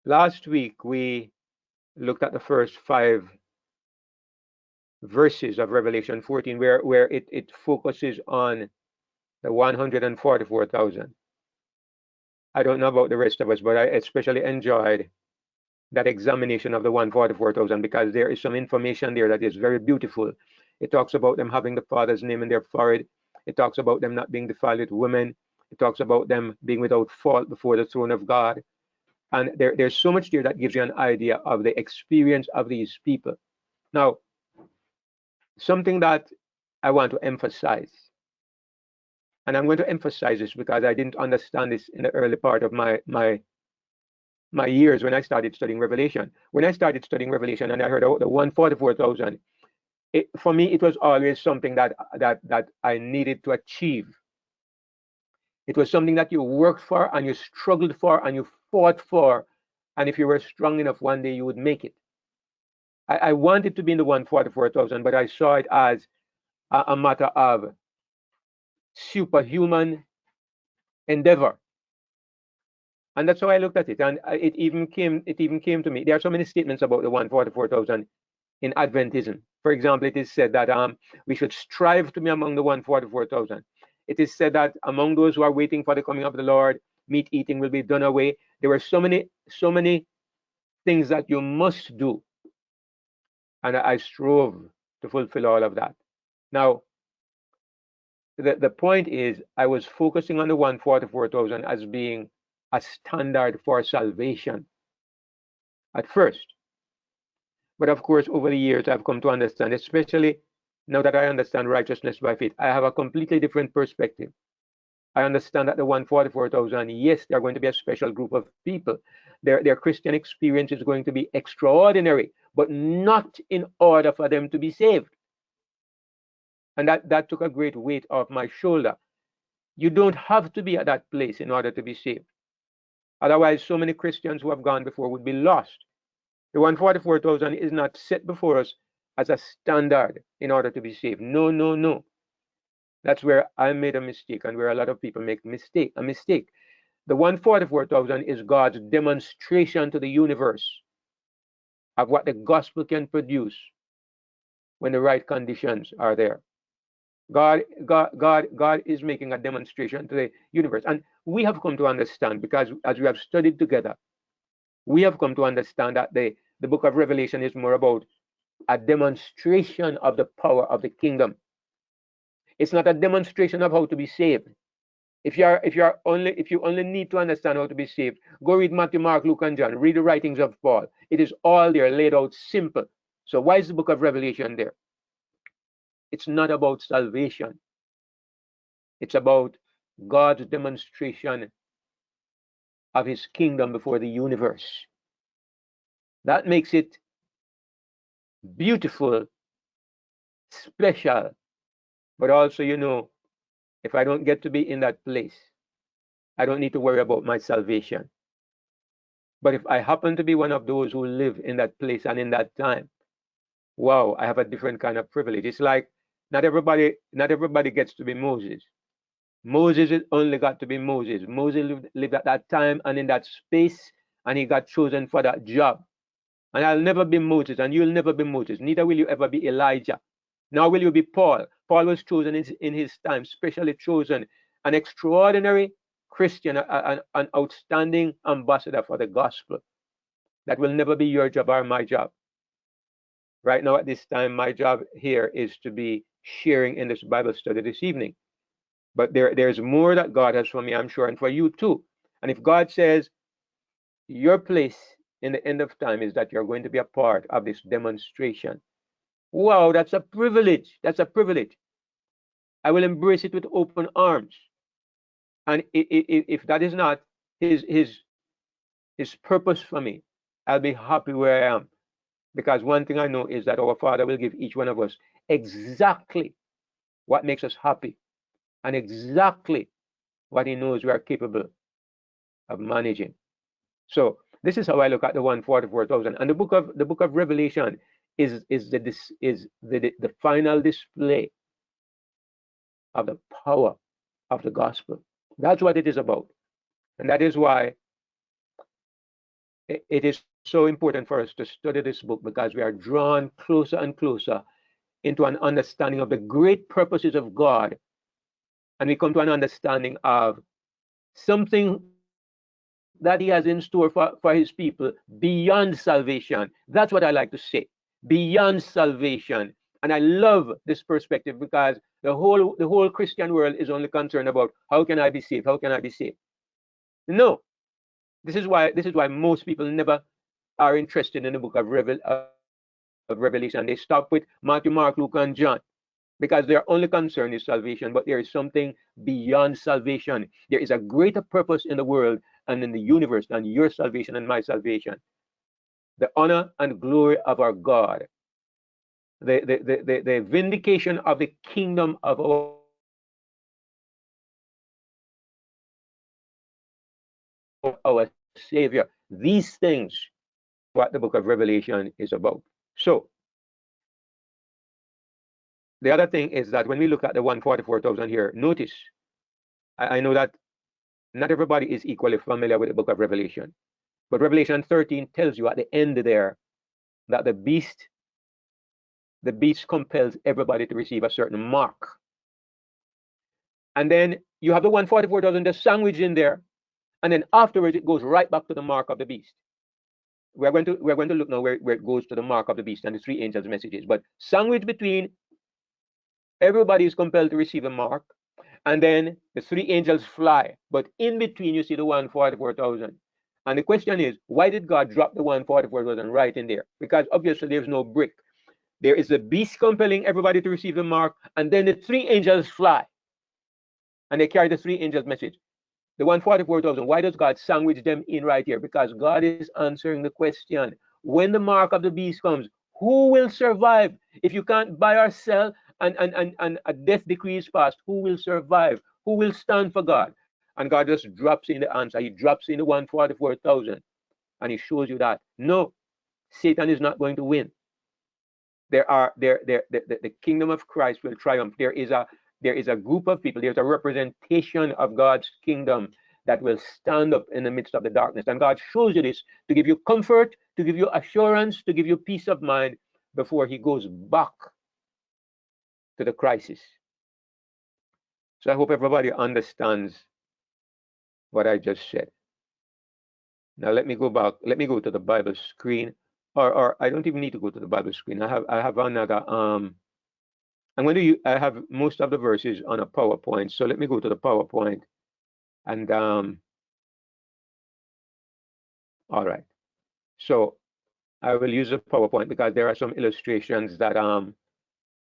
Last week we looked at the first 5 verses of Revelation 14, where it focuses on the 144,000. I don't know about the rest of us, but I especially enjoyed that examination of the 144,000 because there is some information there that is very beautiful. It talks about them having the Father's name in their forehead. It talks about them not being defiled with women. It talks about them being without fault before the throne of God. And there's so much there that gives you an idea of the experience of these people. Now, something that I want to emphasize, and I'm going to emphasize this because I didn't understand this in the early part of my years when I started studying Revelation. When I started studying Revelation and I heard about the 144,000, for me it was always something that I needed to achieve. It was something that you worked for and you struggled for and you fought for, and if you were strong enough, one day you would make it. I wanted to be in the 144,000, but I saw it as a matter of superhuman endeavor, and that's how I looked at it. And it even came to me. There are so many statements about the 144,000 in Adventism. For example, it is said that we should strive to be among the 144,000. It is said that among those who are waiting for the coming of the Lord, meat eating will be done away. There were so many things that you must do, and I strove to fulfill all of that. Now, the point is, I was focusing on the 144,000 as being a standard for salvation at first. But of course, over the years, I've come to understand, especially now that I understand righteousness by faith, I have a completely different perspective. I understand that the 144,000, yes, they're going to be a special group of people. Their Christian experience is going to be extraordinary, but not in order for them to be saved. And that took a great weight off my shoulder. You don't have to be at that place in order to be saved. Otherwise, so many Christians who have gone before would be lost. The 144,000 is not set before us as a standard in order to be saved. No, no, no. That's where I made a mistake and where a lot of people make a mistake. The 144,000 is God's demonstration to the universe of what the gospel can produce when the right conditions are there. God is making a demonstration to the universe. And we have come to understand, because as we have studied together, we have come to understand that the book of Revelation is more about a demonstration of the power of the kingdom. It's not a demonstration of how to be saved. If you only need to understand how to be saved, go read Matthew, Mark, Luke, and John. Read the writings of Paul. It is all there, laid out simple. So why is the book of Revelation there? It's not about salvation. It's about God's demonstration of his kingdom before the universe. That makes it beautiful, special, but also, if I don't get to be in that place, I don't need to worry about my salvation. But if I happen to be one of those who live in that place and in that time, wow, I have a different kind of privilege. It's like not everybody gets to be Moses. Moses only got to be Moses. Moses lived at that time and in that space, and he got chosen for that job. And I'll never be Moses, and you'll never be Moses. Neither will you ever be Elijah. Nor will you be Paul. Paul was chosen in his time, specially chosen, an extraordinary Christian, an outstanding ambassador for the gospel. That will never be your job or my job. Right now, at this time, my job here is to be sharing in this Bible study this evening. But there's more that God has for me, I'm sure, and for you too. And if God says your place in the end of time is that you're going to be a part of this demonstration, wow, that's a privilege. That's a privilege. I will embrace it with open arms. And if that is not his purpose for me, I'll be happy where I am. Because one thing I know is that our Father will give each one of us exactly what makes us happy and exactly what he knows we are capable of managing. So this is how I look at the 144,000. And the book of Revelation is the final display of the power of the gospel. That's what it is about. And that is why it is so important for us to study this book because we are drawn closer and closer into an understanding of the great purposes of God. And we come to an understanding of something that he has in store for his people beyond salvation. That's what I like to say, beyond salvation. And I love this perspective because the whole Christian world is only concerned about how can I be saved? How can I be saved? No, this is why most people never are interested in the book of Revelation. They stop with Matthew, Mark, Luke, and John because their only concern is salvation. But there is something beyond salvation. There is a greater purpose in the world and in the universe than your salvation and my salvation. The honor and glory of our God, the vindication of the kingdom of our Savior. These things, what the book of Revelation is about. So, the other thing is that when we look at the 144,000 here, notice, I know that not everybody is equally familiar with the book of Revelation, but Revelation 13 tells you at the end there that the beast compels everybody to receive a certain mark. And then you have the 144,000 just sandwiched in there, and then afterwards it goes right back to the mark of the beast. We're going to look now where it goes to the mark of the beast and the three angels' messages. But sandwiched between, everybody is compelled to receive a mark, and then the three angels fly. But in between, you see the 144,000. And the question is, why did God drop the 144,000 right in there? Because obviously there's no brick. There is a beast compelling everybody to receive the mark, and then the three angels fly. And they carry the three angels' message. The 144,000, why does God sandwich them in right here? Because God is answering the question. When the mark of the beast comes, who will survive? If you can't buy or sell and a death decree is passed, who will survive? Who will stand for God? And God just drops in the answer. He drops in the 144,000. And he shows you that, no, Satan is not going to win. The kingdom of Christ will triumph. There is a group of people, there's a representation of God's kingdom that will stand up in the midst of the darkness. And God shows you this to give you comfort, to give you assurance, to give you peace of mind before he goes back to the crisis. So I hope everybody understands what I just said. Now let me go back. Let me go to the Bible screen, or I don't even need to go to the Bible screen. I have another I have most of the verses on a PowerPoint. So let me go to the PowerPoint and all right. So I will use a PowerPoint because there are some illustrations that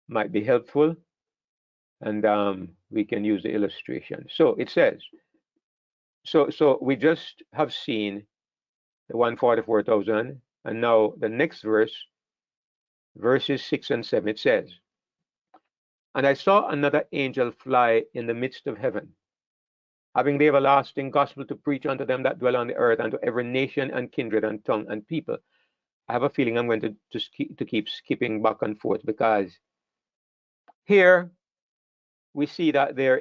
might be helpful, and we can use the illustration. So it says, so we just have seen the 144,000, and now the next verse, verses 6 and 7, it says, and I saw another angel fly in the midst of heaven, having the everlasting gospel to preach unto them that dwell on the earth, and to every nation and kindred and tongue and people. I have a feeling I'm going to keep skipping back and forth because here we see that there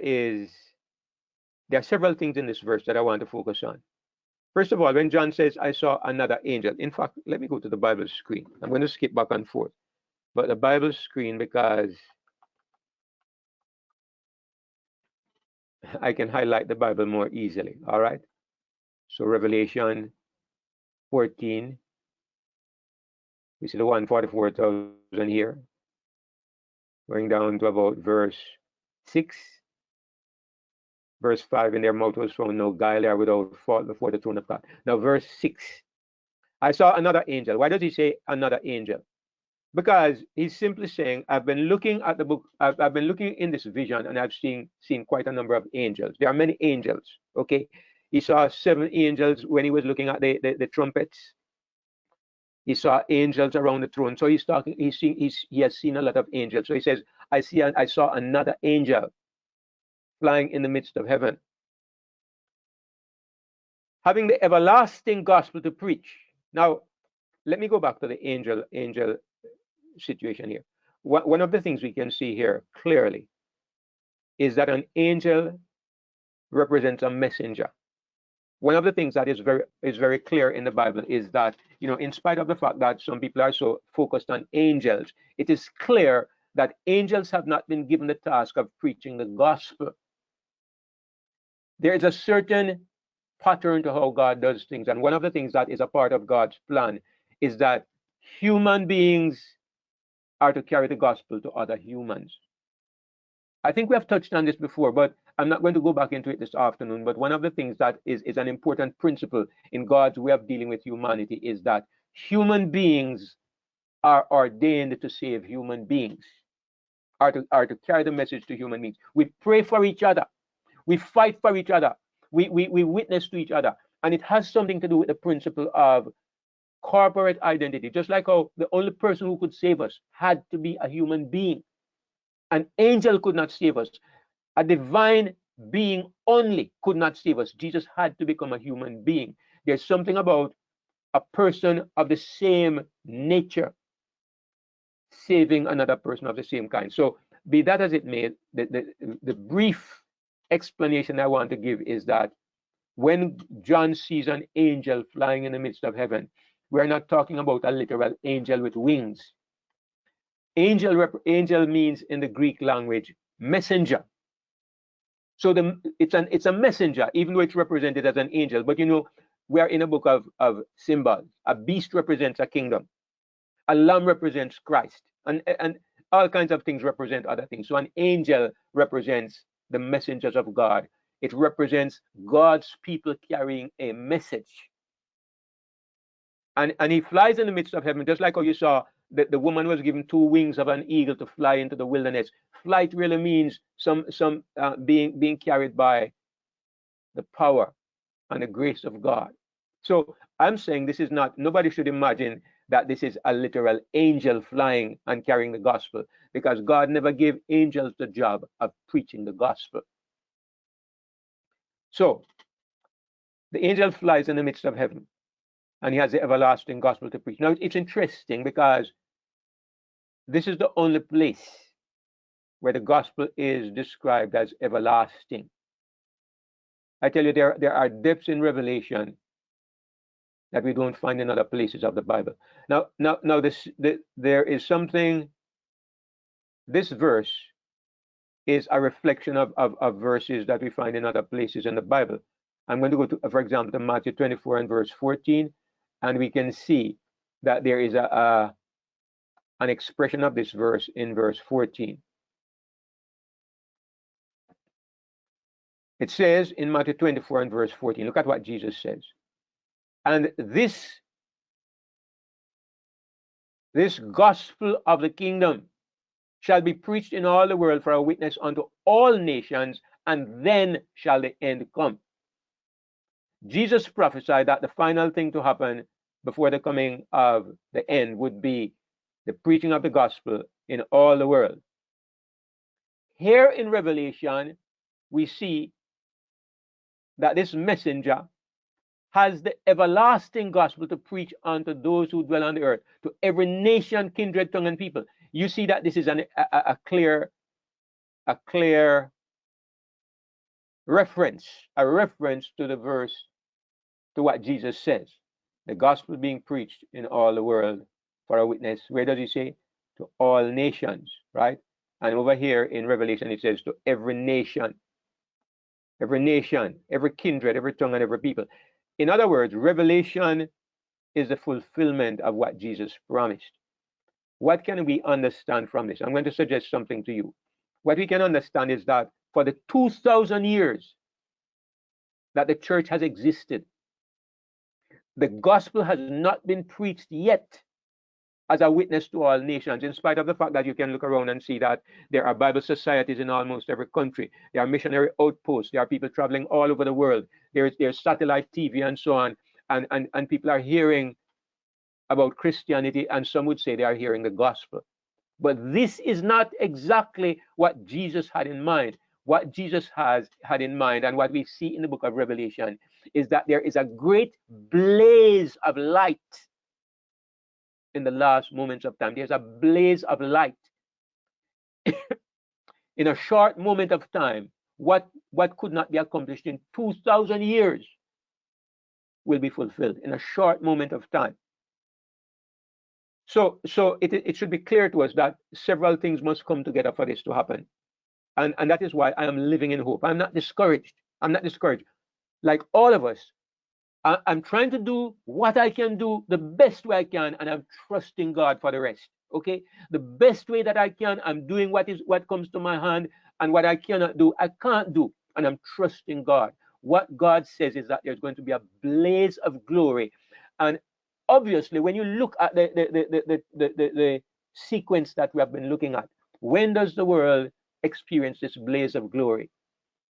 are several things in this verse that I want to focus on. First of all, when John says, I saw another angel. In fact, let me go to the Bible screen. I'm going to skip back and forth. But the Bible screen, because I can highlight the Bible more easily. All right. So Revelation 14. We see the 144,000 here. Going down to about verse 6. Verse 5, in their mouth was found no guile, they are without fault before the throne of God. Now, verse 6. I saw another angel. Why does he say another angel? Because he's simply saying, I've been looking at the book, I've been looking in this vision, and I've seen quite a number of angels. There are many angels. Okay. He saw 7 angels when he was looking at the trumpets. He saw angels around the throne. So he's talking, he has seen a lot of angels. So he says, I saw another angel flying in the midst of heaven, having the everlasting gospel to preach. Now, let me go back to the angel situation here. One of the things we can see here clearly is that an angel represents a messenger. one of the things that is very clear in the Bible is that, in spite of the fact that some people are so focused on angels, it is clear that angels have not been given the task of preaching the gospel. There is a certain pattern to how God does things, and one of the things that is a part of God's plan is that human beings are to carry the gospel to other humans. I think we have touched on this before, but I'm not going to go back into it this afternoon. But one of the things that is an important principle in God's way of dealing with humanity is that human beings are ordained to save human beings, are to carry the message to human beings. We pray for each other. We fight for each other. We witness to each other. And it has something to do with the principle of corporate identity. Just like how the only person who could save us had to be a human being. An angel could not save us. A divine being only could not save us. Jesus had to become a human being. There's something about a person of the same nature saving another person of the same kind. So, be that as it may, the brief explanation I want to give is that when John sees an angel flying in the midst of heaven, we're not talking about a literal angel with wings. Angel means in the Greek language messenger. So it's a messenger, even though it's represented as an angel. But we are in a book of symbols. A beast represents a kingdom. A lamb represents Christ, and all kinds of things represent other things. So an angel represents the messengers of God. It represents God's people carrying a message. And he flies in the midst of heaven, just like how you saw the woman was given 2 wings of an eagle to fly into the wilderness. Flight really means some being carried by the power and the grace of God. So I'm saying this is not, nobody should imagine that this is a literal angel flying and carrying the gospel, because God never gave angels the job of preaching the gospel. So the angel flies in the midst of heaven, and he has the everlasting gospel to preach. Now, it's interesting because this is the only place where the gospel is described as everlasting. I tell you, there are depths in Revelation that we don't find in other places of the Bible. Now, there is something. This verse is a reflection of verses that we find in other places in the Bible. I'm going to go to, for example, to Matthew 24 and verse 14, and we can see that there is an expression of this verse in verse 14. It says in Matthew 24 and verse 14, look at what Jesus says. And this gospel of the kingdom shall be preached in all the world for a witness unto all nations, and then shall the end come. Jesus prophesied that the final thing to happen before the coming of the end would be the preaching of the gospel in all the world. Here in Revelation, we see that this messenger has the everlasting gospel to preach unto those who dwell on the earth, to every nation, kindred, tongue, and people. You see that this is a clear reference, to the verse, to what Jesus says. The gospel being preached in all the world for a witness. Where does he say? To all nations, right? And over here in Revelation, it says to every nation, every kindred, every tongue, and every people. In other words, Revelation is the fulfillment of what Jesus promised. What can we understand from this? I'm going to suggest something to you. What we can understand is that for the 2,000 years that the church has existed, the gospel has not been preached yet as a witness to all nations, in spite of the fact that you can look around and see that there are Bible societies in almost every country. There are missionary outposts. There are people traveling all over the world. There's satellite TV and so on. And people are hearing about Christianity, and some would say they are hearing the gospel. But this is not exactly what Jesus had in mind. What Jesus had in mind, and what we see in the book of Revelation, is that there is a great blaze of light in the last moments of time. There's a blaze of light. In a short moment of time, what could not be accomplished in 2,000 years will be fulfilled in a short moment of time. So it should be clear to us that several things must come together for this to happen. And that is why I am living in hope. I'm not discouraged. I'm not discouraged. Like all of us, I'm trying to do what I can do the best way I can, and I'm trusting God for the rest. Okay, the best way that I can, I'm doing what comes to my hand, and what I cannot do, I can't do, and I'm trusting God. What God says is that there's going to be a blaze of glory, and obviously, when you look at the sequence that we have been looking at, when does the world experience this blaze of glory?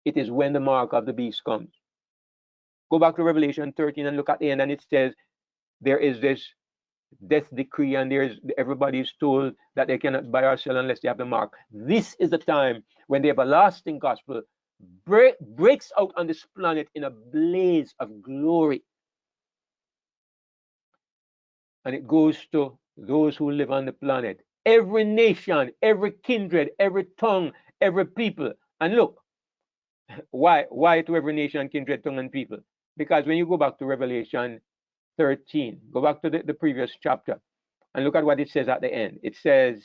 It is when the mark of the beast comes. Go back to Revelation 13 and look at the end, and it says there is this death decree, and everybody is told that they cannot buy or sell unless they have the mark. This is the time when the everlasting gospel breaks out on this planet in a blaze of glory. And it goes to those who live on the planet. Every nation, every kindred, every tongue, every people. And look, why to every nation, kindred, tongue, and people? Because when you go back to Revelation 13, go back to the previous chapter and look at what it says at the end. It says,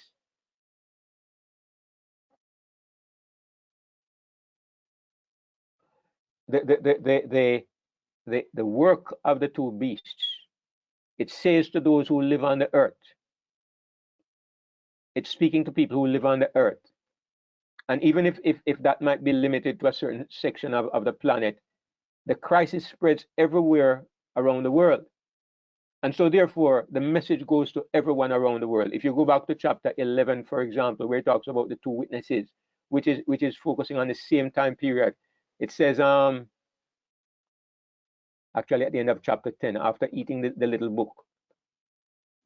the work of the two beasts. It says to those who live on the earth. It's speaking to people who live on the earth. And even if that might be limited to a certain section of the planet, the crisis spreads everywhere around the world. And so therefore, the message goes to everyone around the world. If you go back to chapter 11, for example, where it talks about the two witnesses, which is focusing on the same time period, it says, actually at the end of chapter 10, after eating the little book,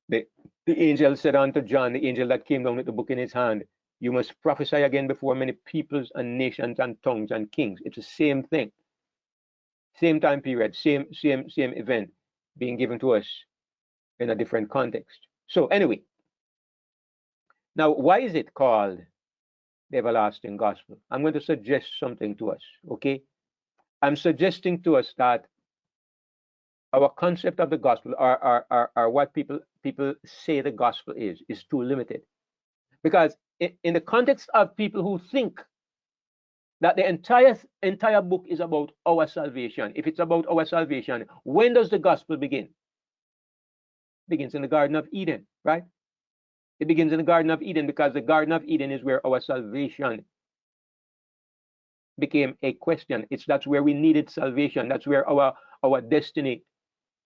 the angel said unto John, the angel that came down with the book in his hand, you must prophesy again before many peoples and nations and tongues and kings. It's the same thing. Same time period, same event being given to us in a different context. So anyway, now why is it called the everlasting gospel? I'm going to suggest something to us, okay? I'm suggesting to us that our concept of the gospel, or what people say the gospel is too limited. Because in the context of people who think that the entire book is about our salvation, if it's about our salvation, when does the gospel begin? It begins in the Garden of Eden, right? It begins in the Garden of Eden, because the Garden of Eden is where our salvation became a question. That's where we needed salvation. That's where our destiny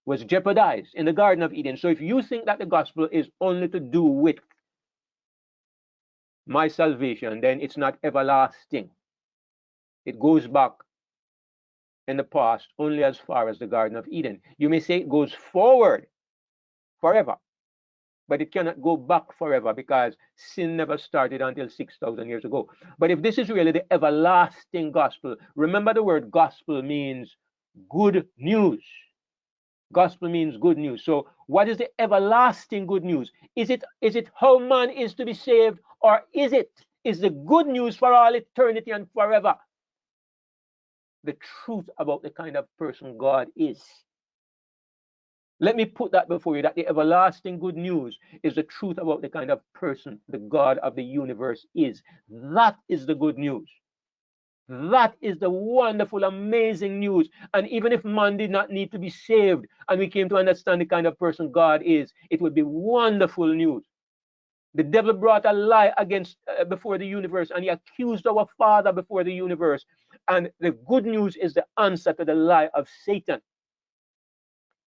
was jeopardized, in the Garden of Eden. So if you think that the gospel is only to do with my salvation, then it's not everlasting. It goes back in the past only as far as the Garden of Eden. You may say it goes forward forever, but it cannot go back forever, because sin never started until 6,000 years ago. But if this is really the everlasting gospel, remember the word gospel means good news. Gospel means good news. So what is the everlasting good news? Is it how man is to be saved, or is the good news for all eternity and forever the truth about the kind of person God is? Let me put that before you, that the everlasting good news is the truth about the kind of person the God of the universe is. That is the good news. That is the wonderful, amazing news. And even if man did not need to be saved, and we came to understand the kind of person God is, it would be wonderful news. The devil brought a lie against before the universe, and he accused our Father before the universe. And the good news is the answer to the lie of Satan.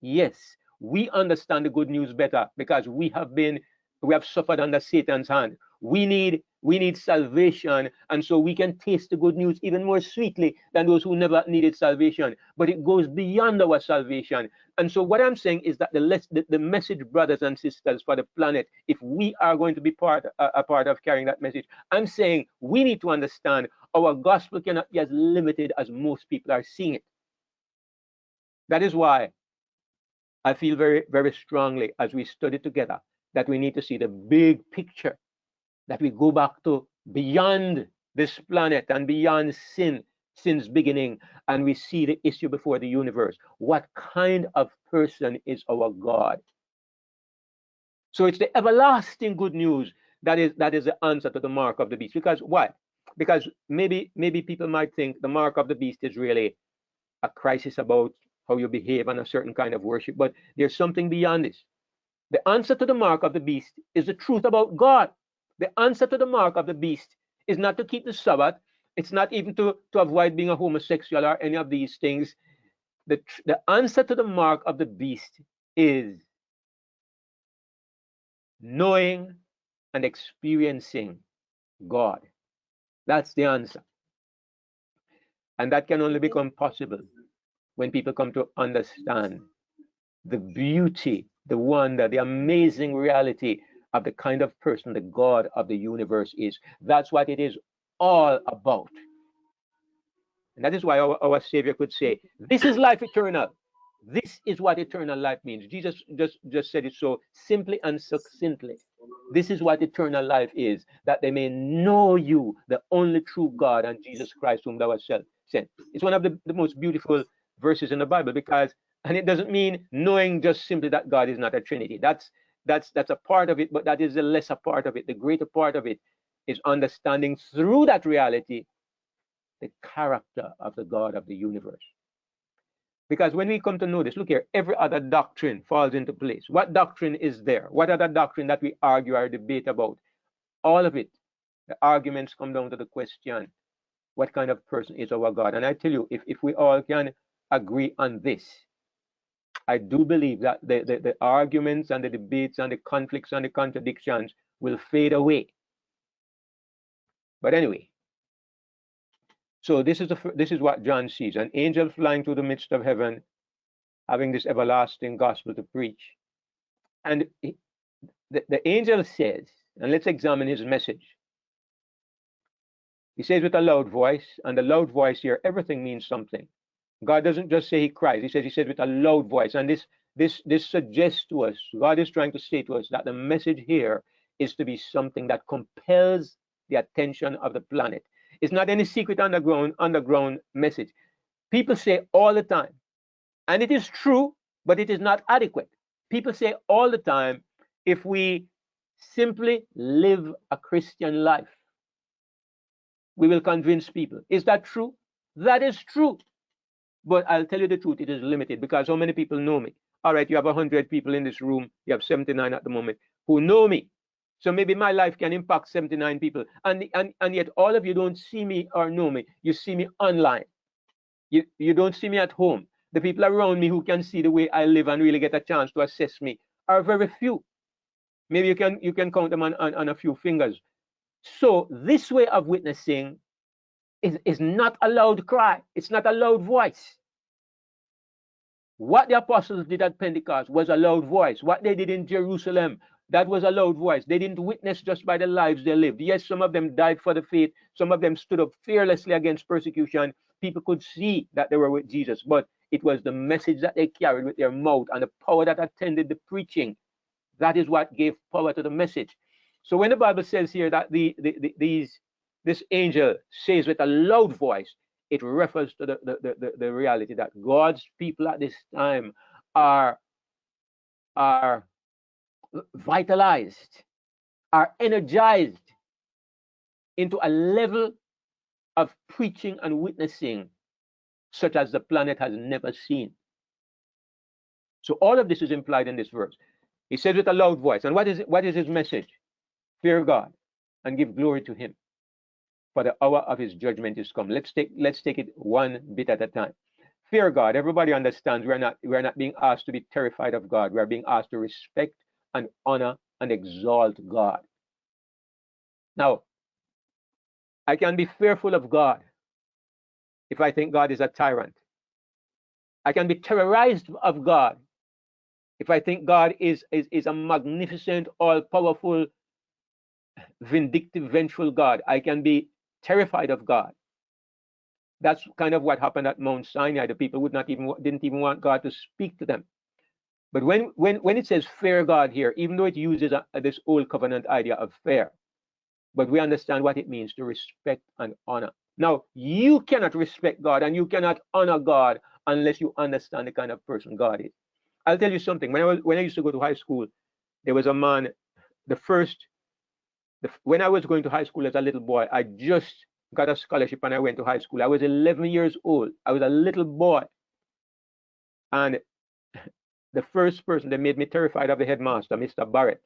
Yes, we understand the good news better, because we have suffered under Satan's hand. We need salvation, and so we can taste the good news even more sweetly than those who never needed salvation. But it goes beyond our salvation. And so what I'm saying is that the message, brothers and sisters, for the planet, if we are going to be a part of carrying that message, I'm saying we need to understand our gospel cannot be as limited as most people are seeing it. That is why I feel very, very strongly, as we study together, that we need to see the big picture, that we go back to beyond this planet and beyond sin, since beginning, and we see the issue before the universe. What kind of person is our God? So it's the everlasting good news that is the answer to the mark of the beast. Because why? Because maybe people might think the mark of the beast is really a crisis about how you behave and a certain kind of worship, but there's something beyond this. The answer to the mark of the beast is the truth about God. The answer to the mark of the beast is not to keep the Sabbath. It's not even to avoid being a homosexual or any of these things. The answer to the mark of the beast is knowing and experiencing God. That's the answer. And that can only become possible when people come to understand the beauty, the wonder, the amazing reality of the kind of person the God of the universe is. That's what it is all about. And that is why our Savior could say, this is life eternal. This is what eternal life means. Jesus just said it so simply and succinctly. This is what eternal life is, that they may know you, the only true God, and Jesus Christ, whom thou hast sent. It's one of the most beautiful verses in the Bible, because, and it doesn't mean knowing just simply that God is not a Trinity. That's a part of it, but that is the lesser part of it. The greater part of it is understanding through that reality the character of the God of the universe. Because when we come to know this, look here, every other doctrine falls into place. What doctrine is there? What other doctrine that we argue or debate about? All of it, the arguments come down to the question, what kind of person is our God? And I tell you, if we all can agree on this, I do believe that the arguments and the debates and the conflicts and the contradictions will fade away. But anyway, so this is what John sees: an angel flying through the midst of heaven, having this everlasting gospel to preach. And the angel says, and let's examine his message. He says with a loud voice, and the loud voice here, everything means something. God doesn't just say he cries. He says with a loud voice. And this suggests to us, God is trying to say to us that the message here is to be something that compels the attention of the planet. It's not any secret underground message. People say all the time, and it is true, but it is not adequate. People say all the time, if we simply live a Christian life, we will convince people. Is that true? That is true. But I'll tell you the truth, it is limited, because how many people know me? All right, you have 100 people in this room, you have 79 at the moment, who know me. So maybe my life can impact 79 people. And yet all of you don't see me or know me. You see me online. You don't see me at home. The people around me who can see the way I live and really get a chance to assess me are very few. Maybe you can count them on a few fingers. So this way of witnessing is not a loud cry. It's not a loud voice. What the apostles did at Pentecost was a loud voice. What they did in Jerusalem, that was a loud voice. They didn't witness just by the lives they lived. Yes, some of them died for the faith. Some of them stood up fearlessly against persecution. People could see that they were with Jesus, but it was the message that they carried with their mouth and the power that attended the preaching. That is what gave power to the message. So when the Bible says here that this angel says with a loud voice, it refers to the reality that God's people at this time are vitalized, are energized into a level of preaching and witnessing such as the planet has never seen. So all of this is implied in this verse. He says with a loud voice. And what is his message? Fear God and give glory to him, for the hour of his judgment is come. Let's take it one bit at a time. Fear God. Everybody understands we're not being asked to be terrified of God. We're being asked to respect and honor and exalt God. Now, I can be fearful of God if I think God is a tyrant. I can be terrorized of God if I think God is a magnificent, all-powerful, vindictive, vengeful God. I can be terrified of God. That's kind of what happened at Mount Sinai. The people didn't even want God to speak to them. But when it says fear God here, even though it uses this old covenant idea of fear, but we understand what it means to respect and honor. Now, you cannot respect God and you cannot honor God unless you understand the kind of person God is. I'll tell you something. When I used to go to high school, there was a man. When I was going to high school as a little boy, I just got a scholarship and I went to high school. I was 11 years old. I was a little boy, and the first person that made me terrified of the headmaster, Mr. Barrett.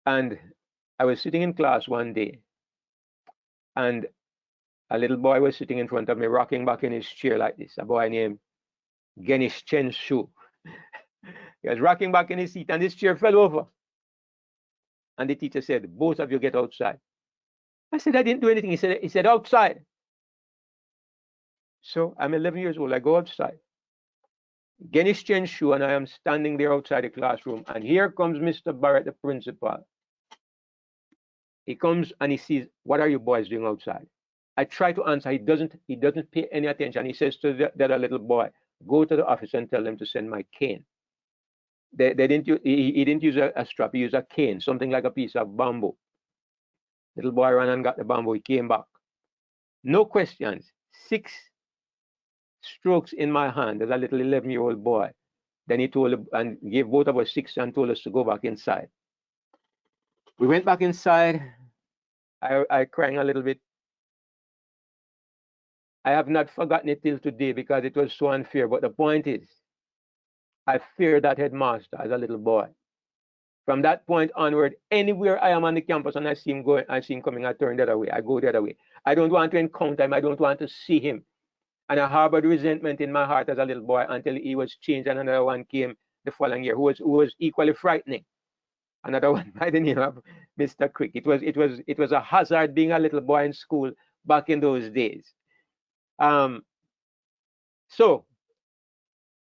And I was sitting in class one day, and a little boy was sitting in front of me, rocking back in his chair like this. A boy named Genish Chen Shu. He was rocking back in his seat, and his chair fell over. And the teacher said, "Both of you get outside." I said, "I didn't do anything." He said, "Outside." So I'm 11 years old. I go outside. Genish Chen Shu and I am standing there outside the classroom, and here comes Mr. Barrett, the principal. He comes and he sees, "What are you boys doing outside?" I try to answer. He doesn't pay any attention. He says to the other little boy, "Go to the office and tell them to send my cane." They didn't use, he didn't use a strap. He used a cane, something like a piece of bamboo. Little boy ran and got the bamboo. He came back. No questions. 6 strokes in my hand as a little 11-year-old boy. Then he told and gave both of us 6 and told us to go back inside. We went back inside. I crying a little bit. I have not forgotten it till today because it was so unfair. But the point is, I feared that headmaster as a little boy. From that point onward, anywhere I am on the campus and I see him going, I see him coming, I turn the other way. I go the other way. I don't want to encounter him. I don't want to see him. And I harbored resentment in my heart as a little boy until he was changed and another one came the following year who was equally frightening. Another one by the name of Mr. Crick. It was a hazard being a little boy in school back in those days. So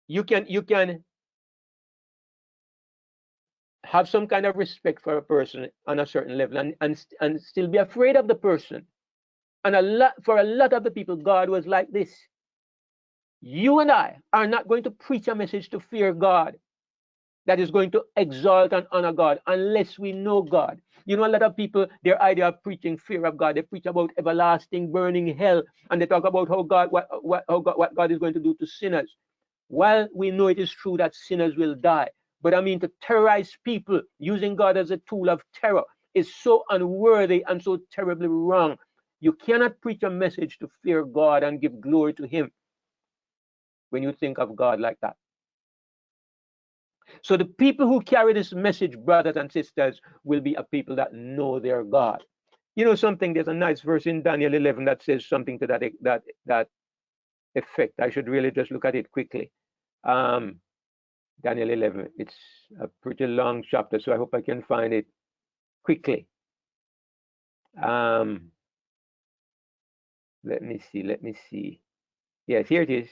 you can have some kind of respect for a person on a certain level and still be afraid of the person. And for a lot of the people, God was like this. You and I are not going to preach a message to fear God that is going to exalt and honor God unless we know God. You know, a lot of people, their idea of preaching fear of God, they preach about everlasting burning hell, and they talk about how what God is going to do to sinners. While we know it is true that sinners will die, but I mean, to terrorize people using God as a tool of terror is so unworthy and so terribly wrong. You cannot preach a message to fear God and give glory to Him when you think of God like that. So the people who carry this message, brothers and sisters, will be a people that know their God. You know something? There's a nice verse in Daniel 11 that says something to that effect. I should really just look at it quickly. Daniel 11. It's a pretty long chapter, so I hope I can find it quickly. Let me see. Yes, here it is.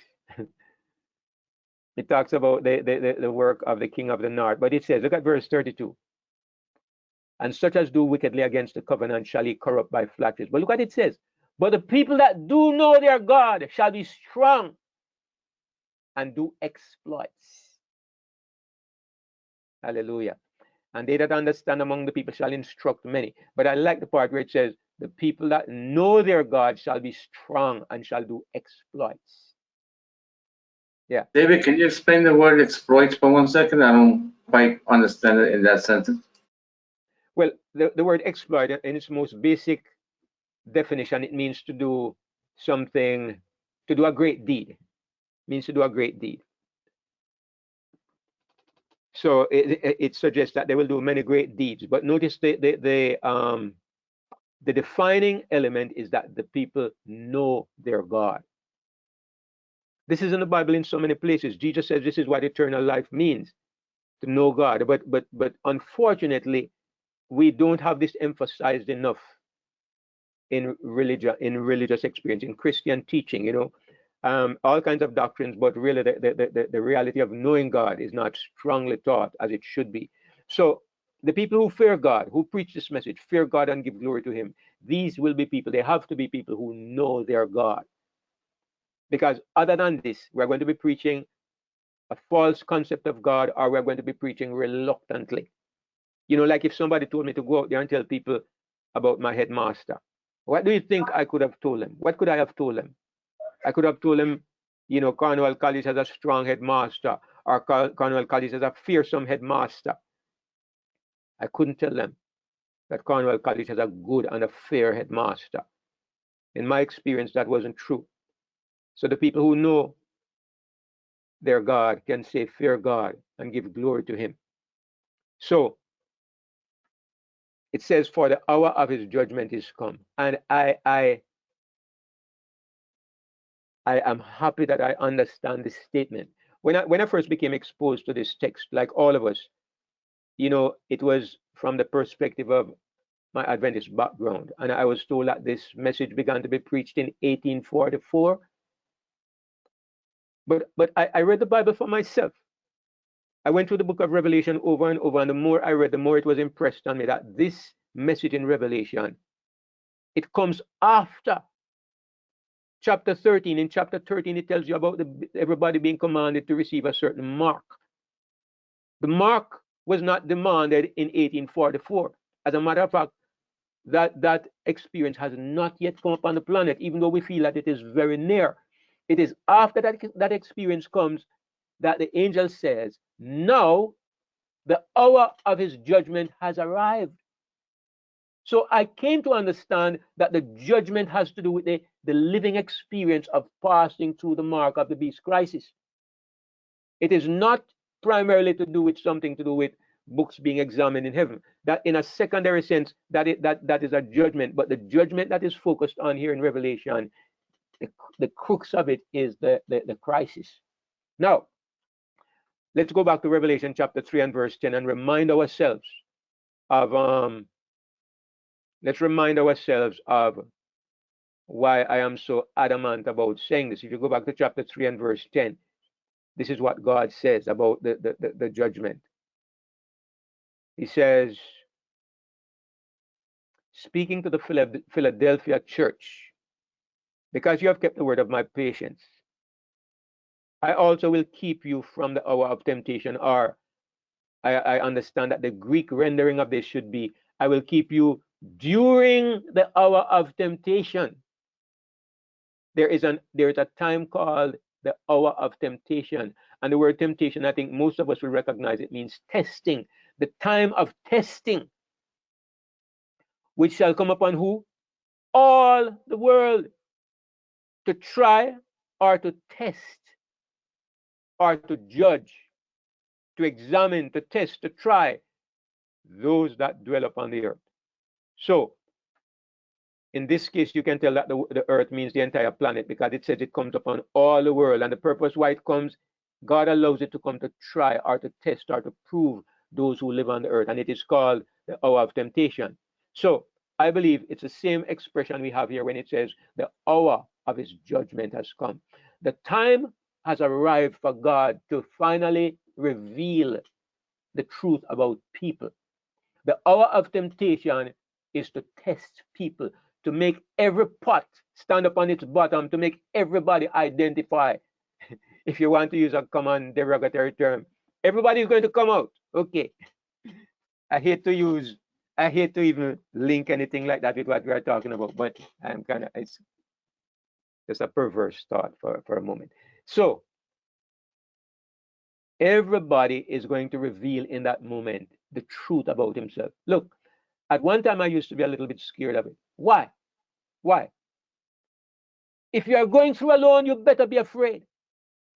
It talks about the work of the king of the north, but it says, look at verse 32. And such as do wickedly against the covenant shall he corrupt by flatteries. But look what it says. But the people that do know their God shall be strong and do exploits. Hallelujah. And they that understand among the people shall instruct many. But I like the part where it says, the people that know their God shall be strong and shall do exploits. Yeah. David, can you explain the word exploits for 1 second? I don't quite understand it in that sentence. Well, the word exploit in its most basic definition, it means to do something, to do a great deed. It means to do a great deed. So it suggests that they will do many great deeds. But notice the defining element is that the people know their God. This is in the Bible in so many places. Jesus says this is what eternal life means, to know God. But unfortunately, we don't have this emphasized enough in religious experience, in Christian teaching, you know, all kinds of doctrines, but really the reality of knowing God is not strongly taught as it should be. So the people who fear God, who preach this message, fear God and give glory to Him, these will be people, they have to be people who know their God. Because other than this, we're going to be preaching a false concept of God, or we're going to be preaching reluctantly. You know, like if somebody told me to go out there and tell people about my headmaster, What do you think I could have told him? What could I have told him? I could have told him, Cornwall College has a strong headmaster, or Cornwall College has a fearsome headmaster. I couldn't tell them that Cornwall College has a good and a fair headmaster. In my experience, that wasn't true. So the people who know their God can say, fear God and give glory to him. So it says, for the hour of his judgment is come. And I am happy that I understand this statement. When I first became exposed to this text, like all of us, it was from the perspective of my Adventist background. And I was told that this message began to be preached in 1844. But I read the Bible for myself. I went through the book of Revelation over and over, and the more I read, the more it was impressed on me that this message in Revelation, it comes after chapter 13. In chapter 13, it tells you about everybody being commanded to receive a certain mark. The mark was not demanded in 1844. As a matter of fact, that experience has not yet come upon the planet, even though we feel that it is very near. It is after that experience comes that the angel says, now the hour of his judgment has arrived. So I came to understand that the judgment has to do with the living experience of passing through the mark of the beast crisis. It is not primarily to do with something to do with books being examined in heaven. That in a secondary sense, that is a judgment. But the judgment that is focused on here in Revelation, the crux of it is the crisis. Now, let's go back to Revelation chapter 3 and verse 10 and remind ourselves of why I am so adamant about saying this. If you go back to chapter 3 and verse 10, this is what God says about the judgment. He says, speaking to the Philadelphia church, because you have kept the word of my patience, I also will keep you from the hour of temptation. Or I understand that the Greek rendering of this should be, I will keep you during the hour of temptation. There is a time called the hour of temptation. And the word temptation, I think most of us will recognize it means testing. The time of testing, which shall come upon who? All the world, to try or to test or to judge, to examine, to test, to try those that dwell upon the earth. So in this case, you can tell that the earth means the entire planet, because it says it comes upon all the world. And the purpose why it comes, God allows it to come to try or to test or to prove those who live on the earth. And it is called the hour of temptation. So I believe it's the same expression we have here when it says the hour of his judgment has come. The time has arrived for God to finally reveal the truth about people. The hour of temptation is to test people, to make every pot stand up on its bottom, to make everybody identify. If you want to use a common derogatory term, everybody is going to come out. Okay. I hate to even link anything like that with what we are talking about, but it's just a perverse thought for a moment. So everybody is going to reveal in that moment the truth about himself. Look, at one time I used to be a little bit scared of it. Why? Why? If you are going through alone, you better be afraid.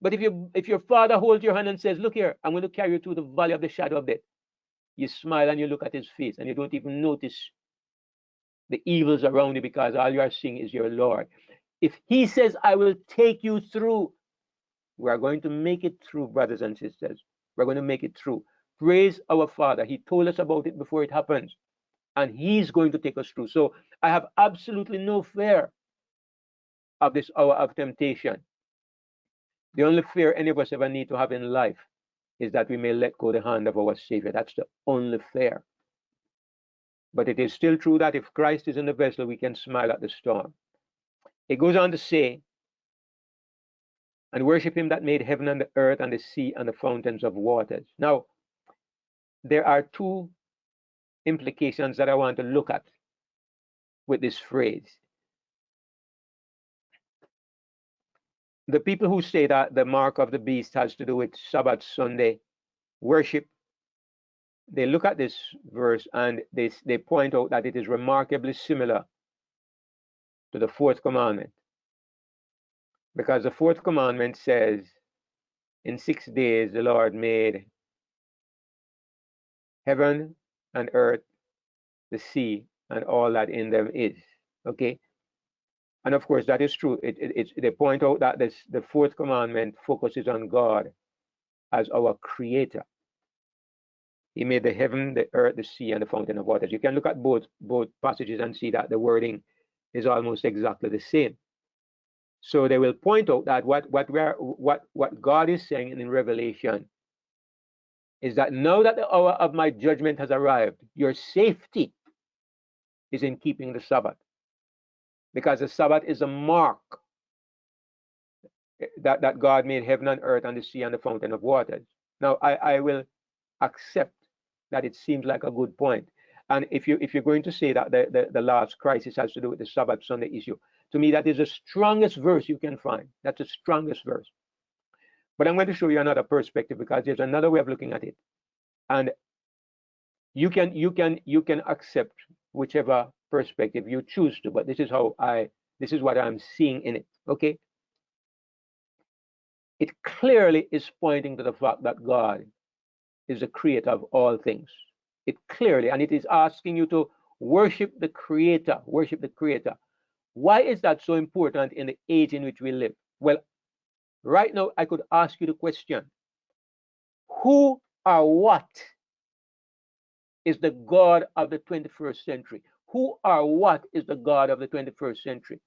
But if your father holds your hand and says, look here, I'm going to carry you through the valley of the shadow of death, you smile and you look at his face and you don't even notice the evils around you, because all you are seeing is your Lord. If he says, I will take you through, we are going to make it through, brothers and sisters. We're going to make it through. Praise our Father. He told us about it before it happens, and he's going to take us through. So I have absolutely no fear of this hour of temptation. The only fear any of us ever need to have in life is that we may let go the hand of our Savior. That's the only fear. But it is still true that if Christ is in the vessel, we can smile at the storm. It goes on to say, and worship him that made heaven and the earth and the sea and the fountains of waters. Now, there are two implications that I want to look at with this phrase. The people who say that the mark of the beast has to do with Sabbath Sunday worship, they look at this verse and they point out that it is remarkably similar to the fourth commandment. Because the fourth commandment says, in 6 days the Lord made heaven and earth, the sea, and all that in them is. Okay? And of course, that is true. They point out that the fourth commandment focuses on God as our creator. He made the heaven, the earth, the sea, and the fountain of waters. You can look at both passages and see that the wording is almost exactly the same. So they will point out that what God is saying in Revelation is that now that the hour of my judgment has arrived, your safety is in keeping the Sabbath, because the Sabbath is a mark that God made heaven and earth and the sea and the fountain of waters. Now I will accept that it seems like a good point. And if you're going to say that the last crisis has to do with the Sabbath Sunday issue, to me that is the strongest verse you can find. That's the strongest verse. But I'm going to show you another perspective, because there's another way of looking at it. And you can accept whichever perspective you choose to, but this is what I'm seeing in it. Okay? It clearly is pointing to the fact that God is the creator of all things. It clearly, and it is asking you to worship the creator, worship the creator. Why is that so important in the age in which we live? Well, right now I could ask you the question, who or what is the God of the 21st century? Who or what is the God of the 21st century?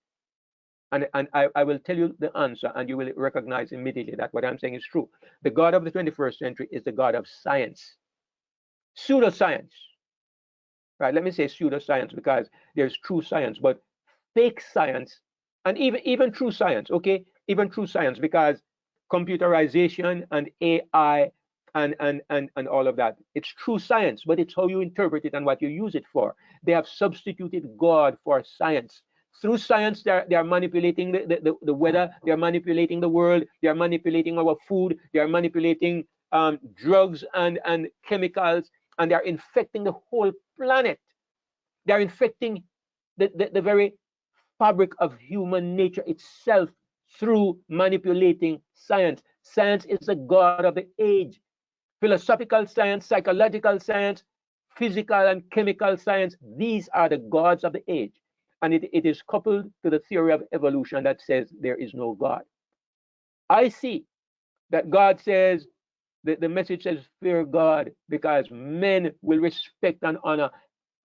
And I will tell you the answer, and you will recognize immediately that what I'm saying is true. The God of the 21st century is the God of science. Pseudoscience. Right, let me say pseudoscience, because there's true science, but fake science, and even true science, okay? Even true science, because computerization and AI and all of that, it's true science, but it's how you interpret it and what you use it for. They have substituted God for science. Through science, they are manipulating the weather, they are manipulating the world, they are manipulating our food, they are manipulating drugs and chemicals, and they are infecting the whole planet. They are infecting the very fabric of human nature itself through manipulating science. Science is the God of the age. Philosophical science, psychological science, physical and chemical science, these are the gods of the age. And it is coupled to the theory of evolution that says there is no God. I see that God says, the message says, fear God, because men will respect and honor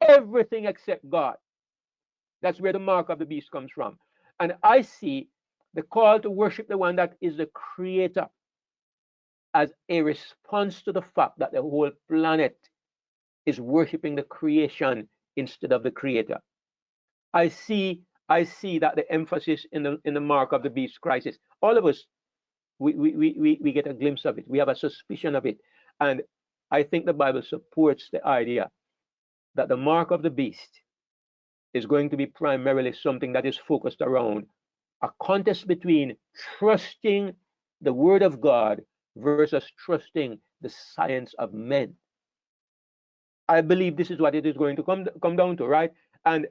everything except God. That's where the mark of the beast comes from. And I see the call to worship the one that is the creator as a response to the fact that the whole planet is worshiping the creation instead of the creator. I see that the emphasis in the mark of the beast crisis, all of us, we get a glimpse of it. We have a suspicion of it. And I think the Bible supports the idea that the mark of the beast is going to be primarily something that is focused around a contest between trusting the word of God versus trusting the science of men. I believe this is what it is going to come down to, right? And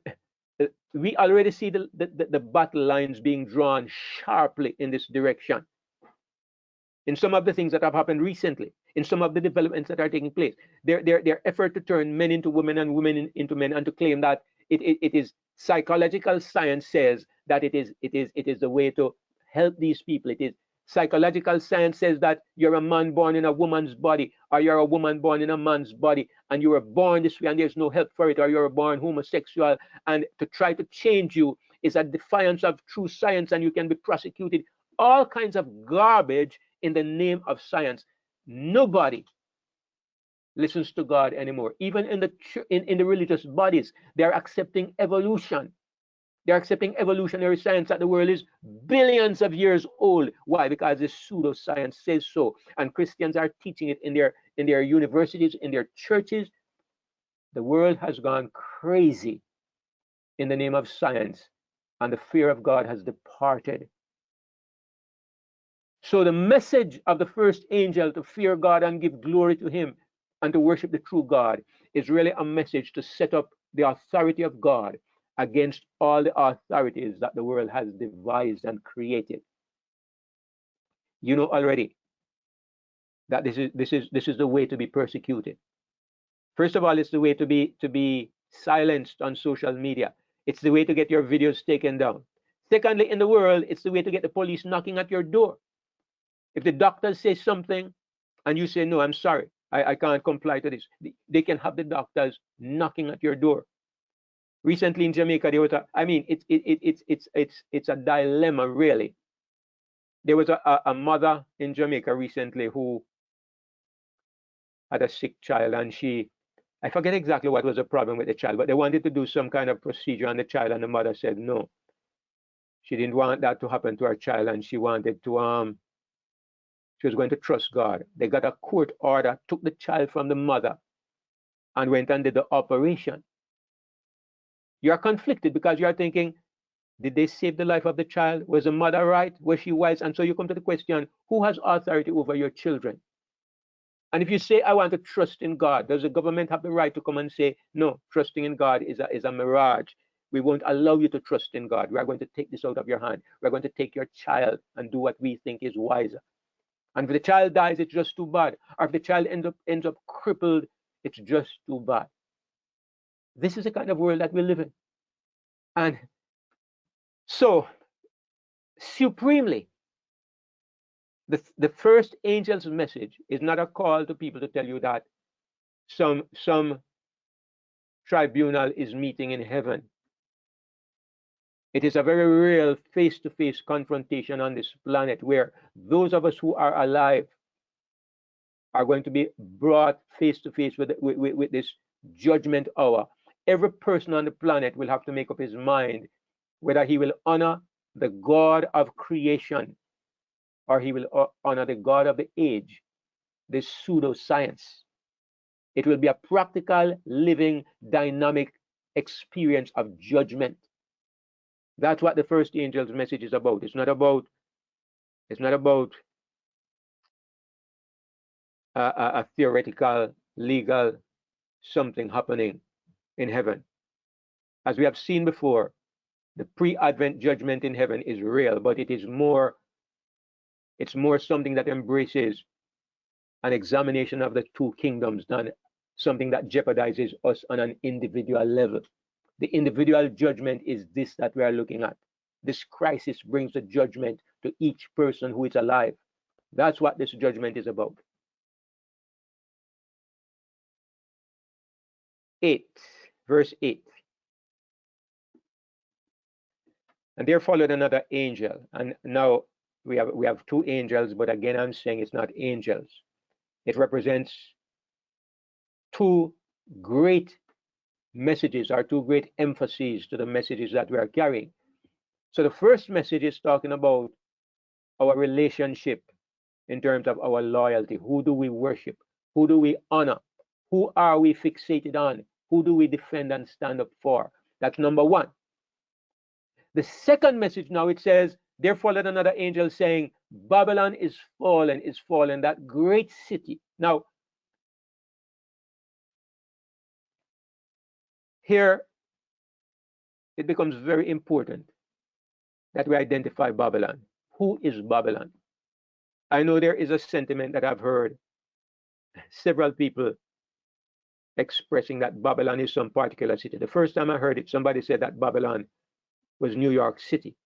we already see the battle lines being drawn sharply in this direction. In some of the things that have happened recently, in some of the developments that are taking place, their effort to turn men into women and women into men, and to claim that it is psychological science says that it is the way to help these people. It is psychological science says that you're a man born in a woman's body, or you're a woman born in a man's body, and you were born this way and there's no help for it, or you're born homosexual, and to try to change you is a defiance of true science, and you can be prosecuted. All kinds of garbage in the name of science. Nobody listens to God anymore. Even in the religious bodies, they're accepting evolution. They're accepting evolutionary science, that the world is billions of years old. Why? Because the pseudoscience says so, and Christians are teaching it in their universities, in their churches. The world has gone crazy in the name of science, and the fear of God has departed. So the message of the first angel to fear God and give glory to him and to worship the true God is really a message to set up the authority of God against all the authorities that the world has devised and created. You know already that this is the way to be persecuted. First of all, it's the way to be silenced on social media. It's the way to get your videos taken down. Secondly, in the world, it's the way to get the police knocking at your door. If the doctors say something and you say, no, I'm sorry, I can't comply to this, they can have the doctors knocking at your door. Recently in Jamaica, there was it's a dilemma, really. There was a mother in Jamaica recently who had a sick child, and I forget exactly what was the problem with the child, but they wanted to do some kind of procedure on the child, and the mother said no. She didn't want that to happen to her child, and she wanted to she was going to trust God. They got a court order, took the child from the mother, and went and did the operation. You're conflicted because you're thinking, did they save the life of the child? Was the mother right? Was she wise? And so you come to the question, who has authority over your children? And if you say, I want to trust in God, does the government have the right to come and say, no, trusting in God is a mirage? We won't allow you to trust in God. We are going to take this out of your hand. We're going to take your child and do what we think is wiser. And if the child dies, it's just too bad. Or if the child ends up crippled, it's just too bad. This is the kind of world that we live in. And so, supremely, the first angel's message is not a call to people to tell you that some tribunal is meeting in heaven. It is a very real face-to-face confrontation on this planet where those of us who are alive are going to be brought face-to-face with this judgment hour. Every person on the planet will have to make up his mind whether he will honor the God of creation or he will honor the God of the age, this pseudoscience. It will be a practical, living, dynamic experience of judgment. That's what the first angel's message is about. It's not about a theoretical, legal something happening in heaven. As we have seen before, the pre-Advent judgment in heaven is real, but it's more something that embraces an examination of the two kingdoms than something that jeopardizes us on an individual level. The individual judgment is this that we are looking at. This crisis brings the judgment to each person who is alive. That's what this judgment is about. 8, verse 8. And there followed another angel. And now we have two angels, but again, I'm saying it's not angels. It represents two great messages or two great emphases to the messages that we are carrying. So the first message is talking about our relationship in terms of our loyalty. Who do we worship? Who do we honor? Who are we fixated on? Who do we defend and stand up for? That's number one. The second message now, it says, there followed another angel saying, Babylon is fallen, that great city. Now, here it becomes very important that we identify Babylon. Who is Babylon? I know there is a sentiment that I've heard several people expressing that Babylon is some particular city. The first time I heard it, somebody said that Babylon was New York City.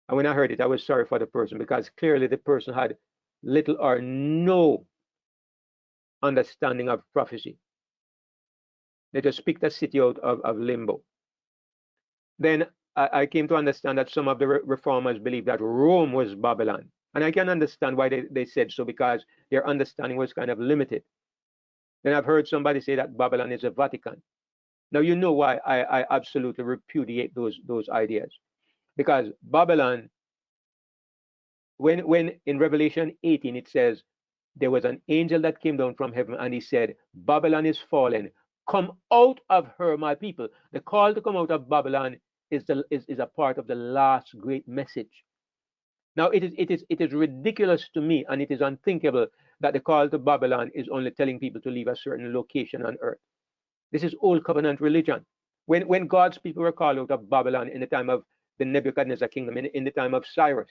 And when I heard it, I was sorry for the person because clearly the person had little or no understanding of prophecy. They just picked a city out of limbo. Then I came to understand that some of the reformers believed that Rome was Babylon. And I can understand why they said so, because their understanding was kind of limited. Then I've heard somebody say that Babylon is the Vatican. Now you know why I absolutely repudiate those ideas. Because Babylon, when in Revelation 18 it says, there was an angel that came down from heaven and he said, Babylon is fallen, Come out of her, my people. The call to come out of Babylon is a part of the last great message. Now it is ridiculous to me, and it is unthinkable that the call to Babylon is only telling people to leave a certain location on earth. This is old covenant religion. When God's people were called out of Babylon in the time of the Nebuchadnezzar kingdom, in the time of Cyrus,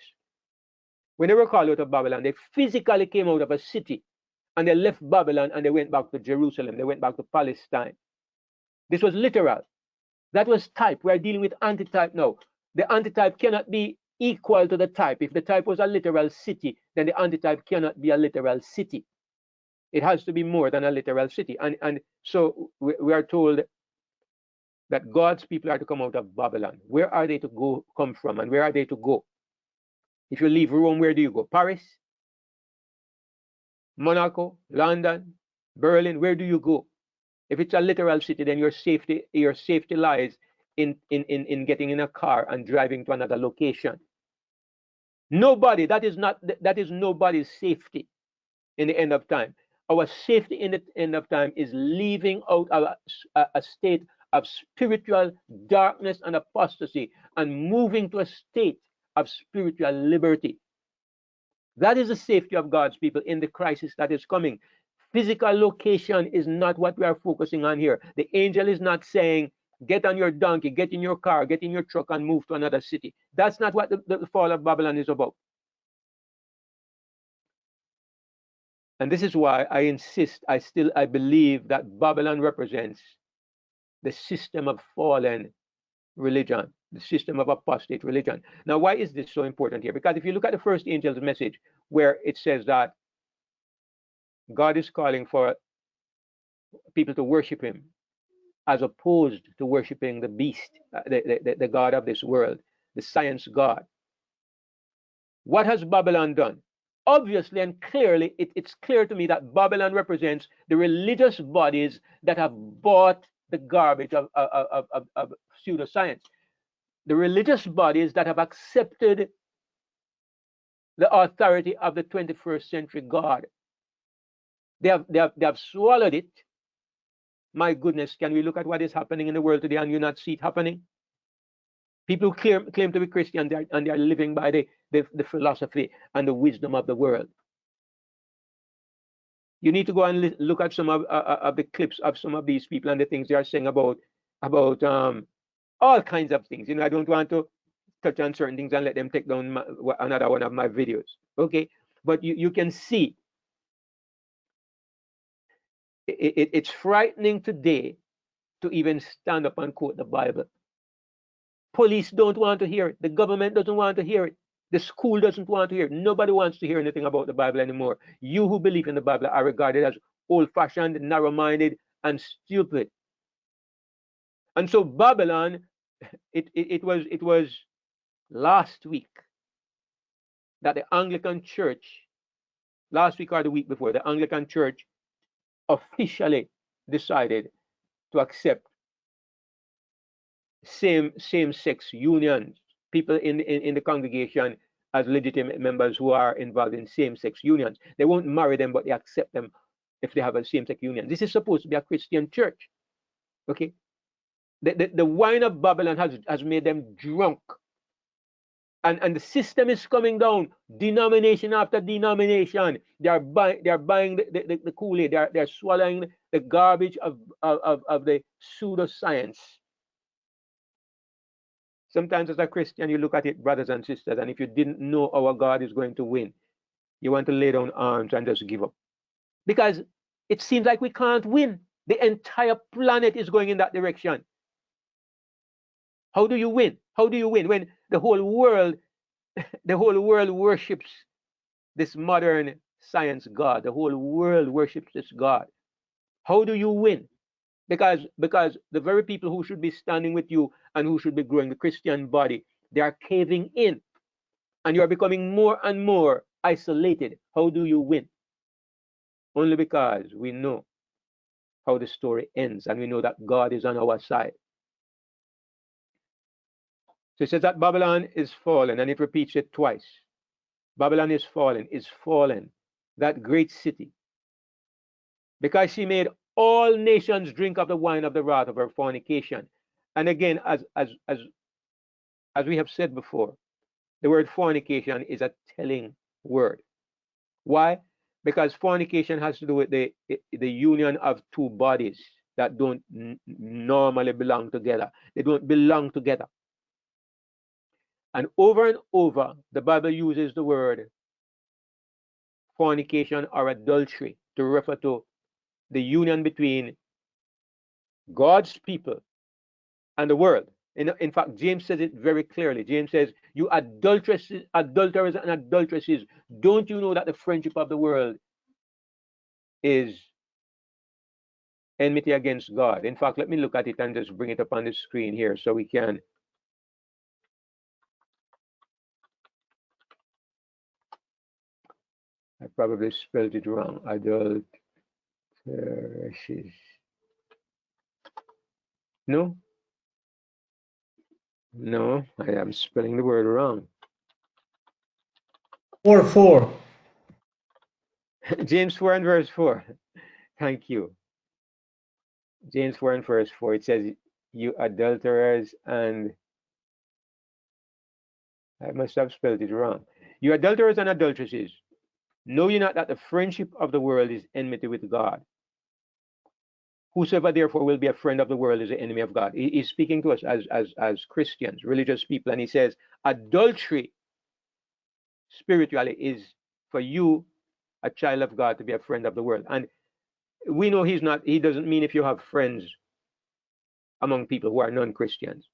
when they were called out of Babylon, they physically came out of a city and they left Babylon and they went back to Jerusalem. They went back to Palestine. This was literal. That was type. We're dealing with antitype now. The antitype cannot be equal to the type. If the type was a literal city, then the antitype cannot be a literal city. It has to be more than a literal city. And so we are told that God's people are to come out of Babylon. Where are they to come from, and where are they to go? If you leave Rome, where do you go? Paris? Monaco? London? Berlin? Where do you go? If it's a literal city, then your safety lies in getting in a car and driving to another location. Nobody, that is nobody's safety in the end of time. Our safety in the end of time is leaving out a state of spiritual darkness and apostasy and moving to a state of spiritual liberty. That is the safety of God's people in the crisis that is coming. Physical location is not what we are focusing on here. The angel is not saying, get on your donkey, get in your car, get in your truck and move to another city. That's not what the fall of Babylon is about. And this is why I insist, I believe that Babylon represents the system of fallen religion, the system of apostate religion. Now, why is this so important here? Because if you look at the first angel's message, where it says that God is calling for people to worship him, as opposed to worshiping the beast, the God of this world, the science God. What has Babylon done? Obviously and clearly, it's clear to me that Babylon represents the religious bodies that have bought the garbage of pseudoscience. The religious bodies that have accepted the authority of the 21st century God. They have swallowed it. My goodness, can we look at what is happening in the world today and you not see it happening? People who claim to be Christian and they are living by the philosophy and the wisdom of the world. You need to go and look at some of the clips of some of these people and the things they are saying about all kinds of things. You know, I don't want to touch on certain things and let them take down another one of my videos. Okay, but you can see it's frightening today to even stand up and quote the Bible. Police don't want to hear it. The government doesn't want to hear it. The school doesn't want to hear it. Nobody wants to hear anything about the Bible anymore. You who believe in the Bible are regarded as old-fashioned, narrow-minded, and stupid. And so Babylon, it was last week that the Anglican Church, last week or the week before, the Anglican Church officially decided to accept same-sex unions, people in the congregation as legitimate members who are involved in same-sex unions. They won't marry them, but they accept them if they have a same-sex union. This is supposed to be a Christian church. Okay, the wine of Babylon has made them drunk, and the system is coming down. Denomination after denomination, they are buying the Kool-Aid. They're swallowing the garbage of the pseudoscience. Sometimes as a Christian, you look at it, brothers and sisters, and if you didn't know our God is going to win, you want to lay down arms and just give up. Because it seems like we can't win. The entire planet is going in that direction. How do you win? How do you win when the whole world worships this modern science God? The whole world worships this God. How do you win? Because the very people who should be standing with you and who should be growing the Christian body, they are caving in, and you are becoming more and more isolated. How do you win? Only because we know how the story ends, and we know that God is on our side. So it says that Babylon is fallen, and it repeats it twice. Babylon is fallen, that great city, because she made all nations drink of the wine of the wrath of her fornication. And again, as we have said before, the word fornication is a telling word. Why? Because fornication has to do with the union of two bodies that don't normally belong together. They don't belong together. And over, the Bible uses the word fornication or adultery to refer to the union between God's people and the world. In fact, James says it very clearly. James says, you adulterers and adulteresses, don't you know that the friendship of the world is enmity against God? In fact, let me look at it and just bring it up on the screen here so we can. I probably spelled it wrong. Adulteresses. No? No, I am spelling the word wrong. 4:4. James 4 and verse 4. Thank you. James 4 and verse 4. It says, you adulterers and I must have spelled it wrong. You adulterers and adulteresses, know ye not that the friendship of the world is enmity with God? Whosoever therefore will be a friend of the world is the enemy of God. He's speaking to us as Christians, religious people, and he says, adultery spiritually is for you, a child of God, to be a friend of the world. And we know he doesn't mean if you have friends among people who are non-Christians.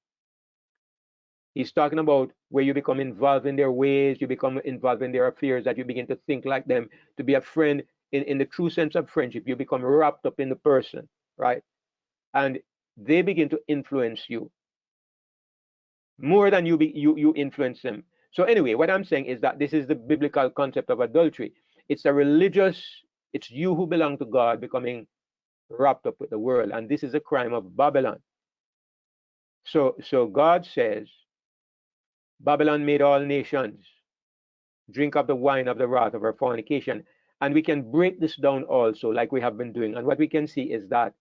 He's talking about where you become involved in their ways, you become involved in their affairs, that you begin to think like them. To be a friend, in the true sense of friendship, you become wrapped up in the person, right? And they begin to influence you more than you influence them. So anyway, what I'm saying is that this is the biblical concept of adultery. It's it's you who belong to God becoming wrapped up with the world, and this is a crime of Babylon. So God says, Babylon made all nations drink of the wine of the wrath of her fornication. And we can break this down also, like we have been doing. And what we can see is that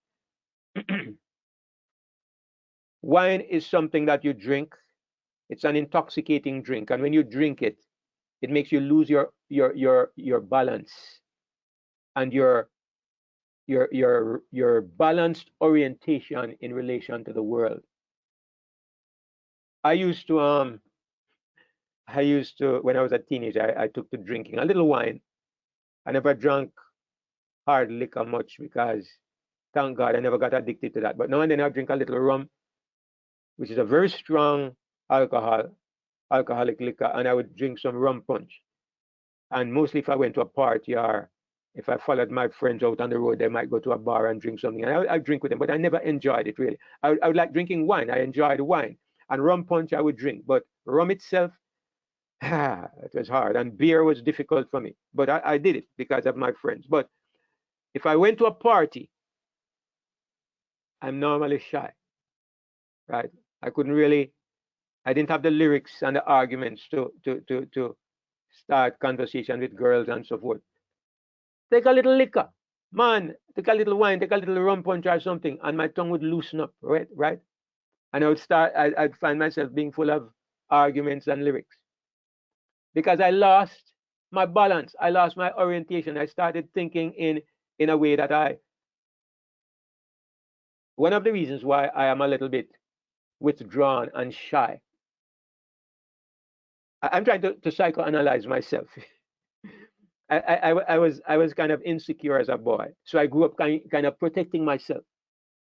wine is something that you drink. It's an intoxicating drink. And when you drink it, it makes you lose your balance and your balanced orientation in relation to the world. I used to when I was a teenager, I took to drinking a little wine. I never drank hard liquor much because, thank God, I never got addicted to that. But now and then I drink a little rum, which is a very strong alcoholic liquor, and I would drink some rum punch. And mostly if I went to a party or if I followed my friends out on the road, they might go to a bar and drink something. And I drink with them, but I never enjoyed it really. I would like drinking wine. I enjoyed wine. And rum punch I would drink, but rum itself, it was hard. And beer was difficult for me. But I did it because of my friends. But if I went to a party, I'm normally shy, right? I didn't have the lyrics and the arguments to start conversation with girls and so forth. Take a little liquor, man, take a little wine, take a little rum punch or something, and my tongue would loosen up, right? And I'd find myself being full of arguments and lyrics. Because I lost my balance, I lost my orientation. I started thinking in a way that one of the reasons why I am a little bit withdrawn and shy. I'm trying to psychoanalyze myself. I was kind of insecure as a boy, so I grew up kind of protecting myself.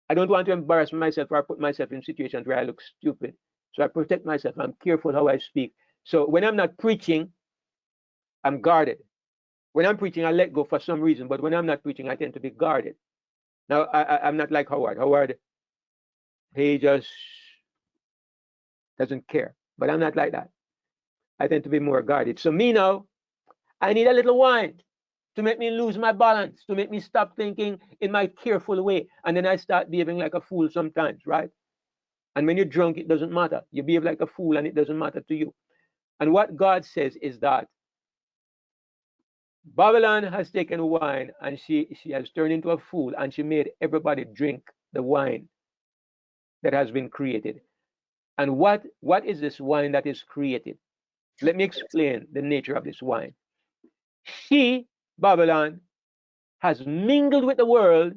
I don't want to embarrass myself or put myself in situations where I look stupid, so I protect myself. I'm careful how I speak. So when I'm not preaching, I'm guarded. When I'm preaching, I let go for some reason, but when I'm not preaching, I tend to be guarded. Now I'm not like Howard. Howard, he just doesn't care, but I'm not like that. I tend to be more guarded. So me now, I need a little wine to make me lose my balance, to make me stop thinking in my careful way. And then I start behaving like a fool sometimes, right? And when you're drunk, it doesn't matter. You behave like a fool and it doesn't matter to you. And what God says is that Babylon has taken wine and she has turned into a fool, and she made everybody drink the wine that has been created. And what is this wine that is created? Let me explain the nature of this wine. She, Babylon, has mingled with the world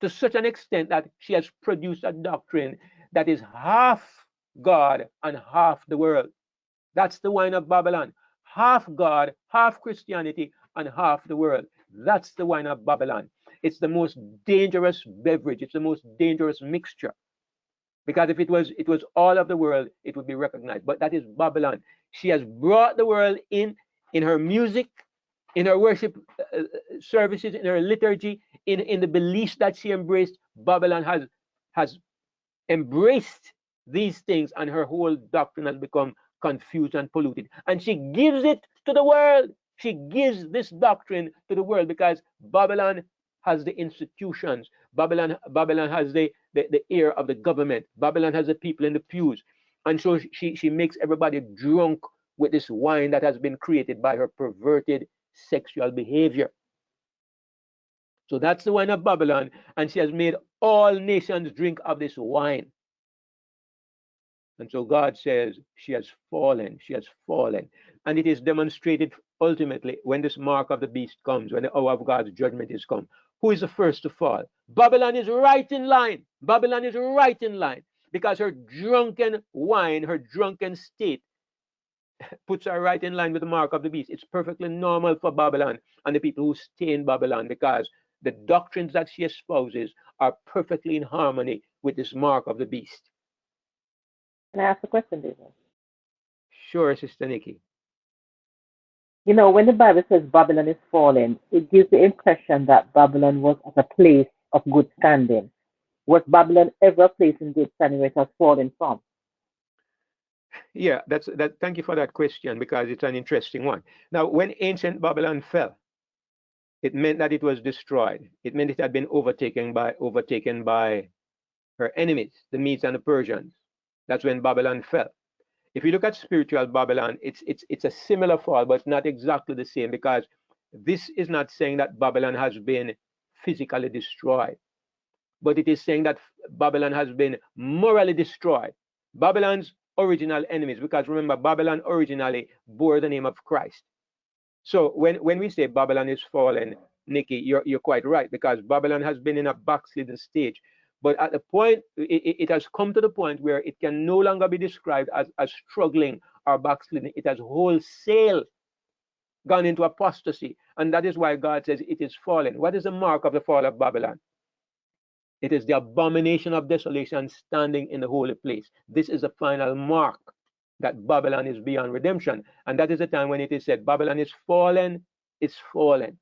to such an extent that she has produced a doctrine that is half God and half the world. That's the wine of Babylon. Half God, half Christianity, and half the world. That's the wine of Babylon. It's the most dangerous beverage. It's the most dangerous mixture. Because if it was all of the world, it would be recognized. But that is Babylon. She has brought the world in her music, in her worship services, in her liturgy, in the beliefs that she embraced. Babylon has embraced these things, and her whole doctrine has become confused and polluted. And she gives it to the world. She gives this doctrine to the world because Babylon has the institutions. Babylon has the ear of the government. Babylon has the people in the pews. And so she makes everybody drunk with this wine that has been created by her perverted sexual behavior. So that's the wine of Babylon, and she has made all nations drink of this wine. And so God says she has fallen, she has fallen. And it is demonstrated ultimately when this mark of the beast comes, when the hour of God's judgment is come. Who is the first to fall? Babylon is right in line. Babylon is right in line because her drunken wine, her drunken state puts her right in line with the mark of the beast. It's perfectly normal for Babylon and the people who stay in Babylon because the doctrines that she espouses are perfectly in harmony with this mark of the beast. Can I ask a question, David? Sure, Sister Nikki. You know, when the Bible says Babylon is fallen, it gives the impression that Babylon was at a place of good standing. Was Babylon ever a place in good standing where it has fallen from? Yeah, that's that. Thank you for that question because it's an interesting one. Now, when ancient Babylon fell, it meant that it was destroyed. It meant it had been overtaken by her enemies, the Medes and the Persians. That's when Babylon fell. If you look at spiritual Babylon, it's a similar fall, but not exactly the same because this is not saying that Babylon has been physically destroyed, but it is saying that Babylon has been morally destroyed. Babylon's original enemies, because remember, Babylon originally bore the name of Christ. So when we say Babylon is fallen, Nikki, you're quite right because Babylon has been in a backslidden stage. But at the point, it has come to the point where it can no longer be described as struggling or backsliding. It has wholesale gone into apostasy. And that is why God says it is fallen. What is the mark of the fall of Babylon? It is the abomination of desolation standing in the holy place. This is the final mark that Babylon is beyond redemption. And that is the time when it is said, Babylon is fallen, it's fallen.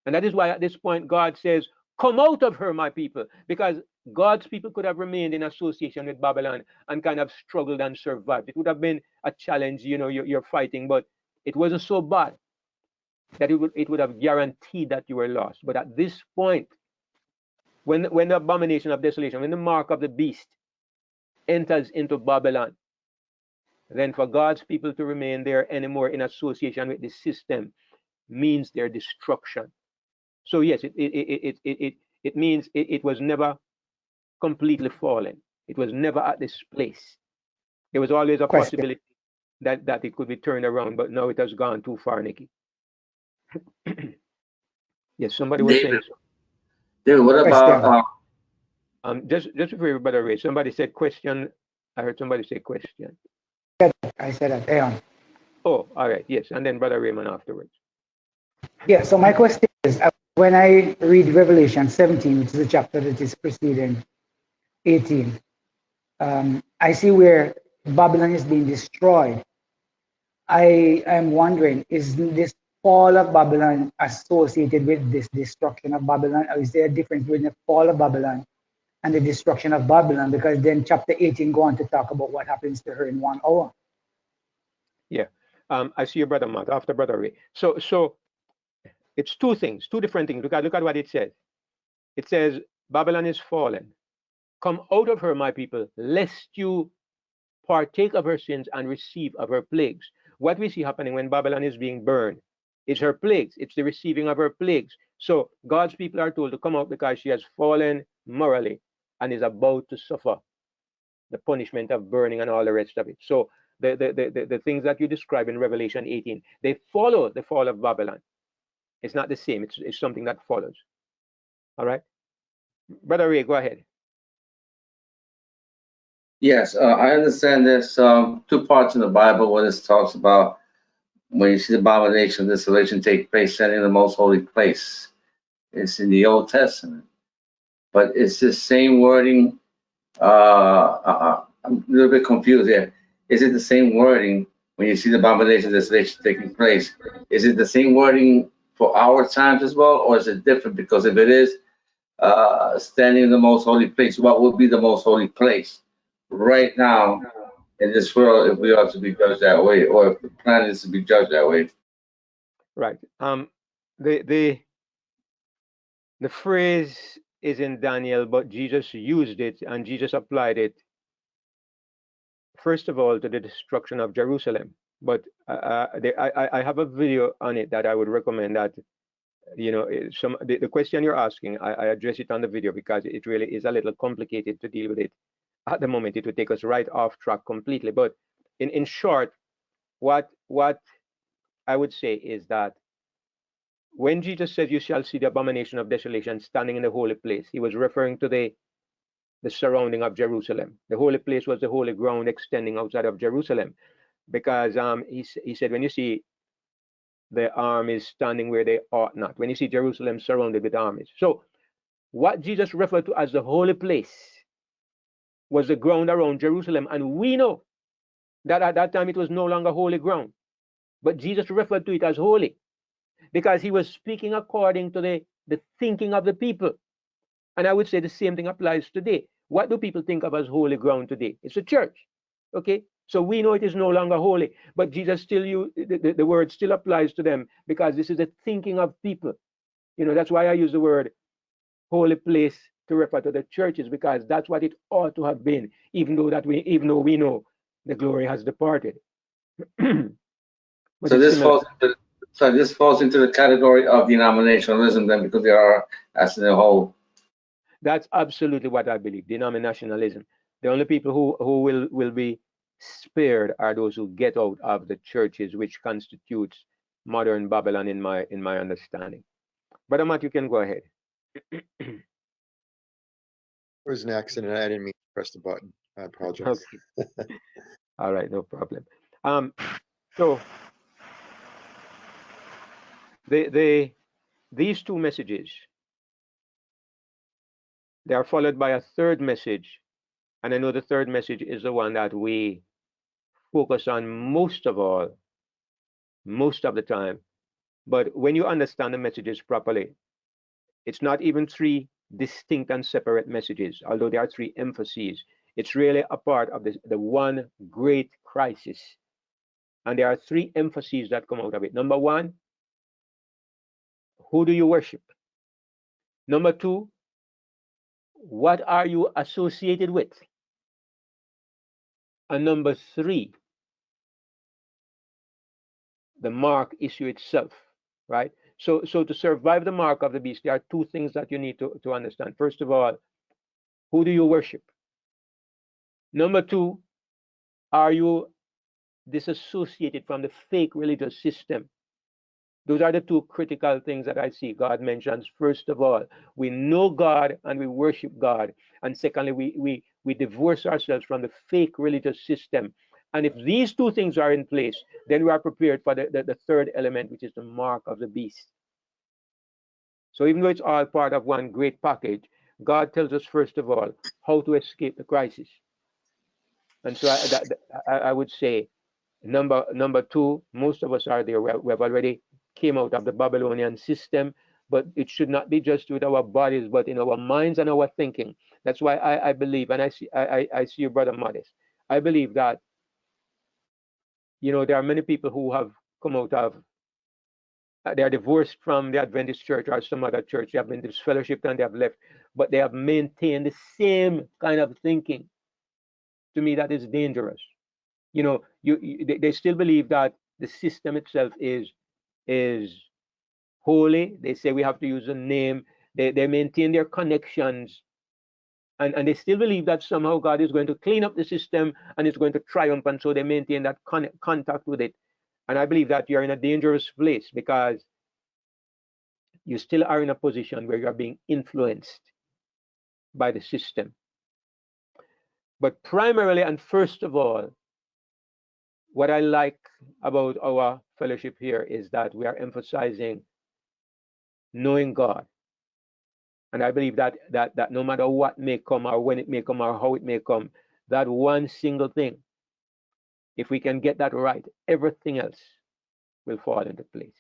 And that is why at this point God says, come out of her, my people, because God's people could have remained in association with Babylon and kind of struggled and survived. It would have been a challenge, you're fighting, but it wasn't so bad that it would have guaranteed that you were lost. But at this point, when the abomination of desolation, when the mark of the beast enters into Babylon, then for God's people to remain there anymore in association with the system means their destruction. So yes, it means it was never completely fallen. It was never at this place. There was always a Question. possibility that it could be turned around, but now it has gone too far, Nikki. Yes, somebody was saying David, so. David, what about Question. Just before everybody raise, somebody said question. I heard somebody say question. I said that. Aeon. Oh, all right, yes, and then Brother Raymond afterwards. Yeah, so my question is when I read Revelation 17, which is the chapter that is preceding 18, I see where Babylon is being destroyed. I am wondering, is this fall of Babylon associated with this destruction of Babylon, or is there a difference between the fall of Babylon and the destruction of Babylon? Because then chapter 18 go on to talk about what happens to her in 1 hour. Yeah, I see your brother Matt after Brother Ray. So it's two things, two different things. Look at what it says. It says Babylon is fallen. Come out of her, my people, lest you partake of her sins and receive of her plagues. What we see happening when Babylon is being burned, It's her plagues. It's the receiving of her plagues. So God's people are told to come out because she has fallen morally and is about to suffer the punishment of burning and all the rest of it. So the things that you describe in Revelation 18, they follow the fall of Babylon. It's not the same. It's something that follows. All right, Brother Ray, go ahead. Yes, I understand there's two parts in the Bible where this talks about when you see the abomination of desolation take place, standing in the most holy place. It's in the Old Testament, but it's the same wording. I'm a little bit confused here. Is it the same wording when you see the abomination of desolation taking place? Is it the same wording for our times as well, or is it different? Because if it is standing in the most holy place, what would be the most holy place right now in this world if we are to be judged that way, or if the planet is to be judged that way? Right. The phrase is in Daniel, but Jesus used it and Jesus applied it first of all to the destruction of Jerusalem. But I have a video on it that I would recommend that the question you're asking, I address it on the video because it really is a little complicated to deal with it at the moment. It would take us right off track completely. But in short, what I would say is that when Jesus says you shall see the abomination of desolation standing in the holy place, he was referring to the surrounding of Jerusalem. The holy place was the holy ground extending outside of Jerusalem, because he said when you see the armies standing where they ought not, when you see Jerusalem surrounded with armies. So what Jesus referred to as the holy place was the ground around Jerusalem, and we know that at that time it was no longer holy ground, but Jesus referred to it as holy because he was speaking according to the thinking of the people. And I would say the same thing applies today. What do people think of as holy ground today? It's a church. Okay, so we know it is no longer holy, but Jesus still the word still applies to them because this is the thinking of people. That's why I use the word holy place to refer to the churches, because that's what it ought to have been, even though we know the glory has departed. But So it's this similar. falls into the category of denominationalism then, because they are as a whole. That's absolutely what I believe. Denominationalism. The only people who will be spared are those who get out of the churches, which constitutes modern Babylon in my understanding. Brother Matt, you can go ahead. It was an accident. I didn't mean to press the button. I apologize. Okay. All right, no problem. So these two messages, they are followed by a third message, and I know the third message is the one that we focus on most of the time. But when you understand the messages properly, it's not even three distinct and separate messages, although there are three emphases. It's really a part of the one great crisis. And there are three emphases that come out of it. Number one, who do you worship? Number two, what are you associated with? And number three, the mark issue itself, right? So to survive the mark of the beast, there are two things that you need to understand. First of all, who do you worship? Number two, are you disassociated from the fake religious system? Those are the two critical things that I see God mentions. First of all, we know God and we worship God. And secondly, we divorce ourselves from the fake religious system. And if these two things are in place, then we are prepared for the third element, which is the mark of the beast. So even though it's all part of one great package, God tells us, first of all, how to escape the crisis. And so I would say, number two, most of us are there. We have already came out of the Babylonian system, but it should not be just with our bodies, but in our minds and our thinking. That's why I believe, and I see your brother Modest. I believe that, there are many people who have come out of, they are divorced from the Adventist church or some other church. They have been disfellowshipped and they have left, but they have maintained the same kind of thinking. To me, that is dangerous. They still believe that the system itself is is holy. They say we have to use a name. They maintain their connections, and they still believe that somehow God is going to clean up the system and it's going to triumph, and so they maintain that contact with it. And I believe that you're in a dangerous place, because you still are in a position where you're being influenced by the system. But primarily and first of all, what I like about our fellowship here is that we are emphasizing knowing God. And I believe that no matter what may come, or when it may come, or how it may come, that one single thing, if we can get that right, everything else will fall into place.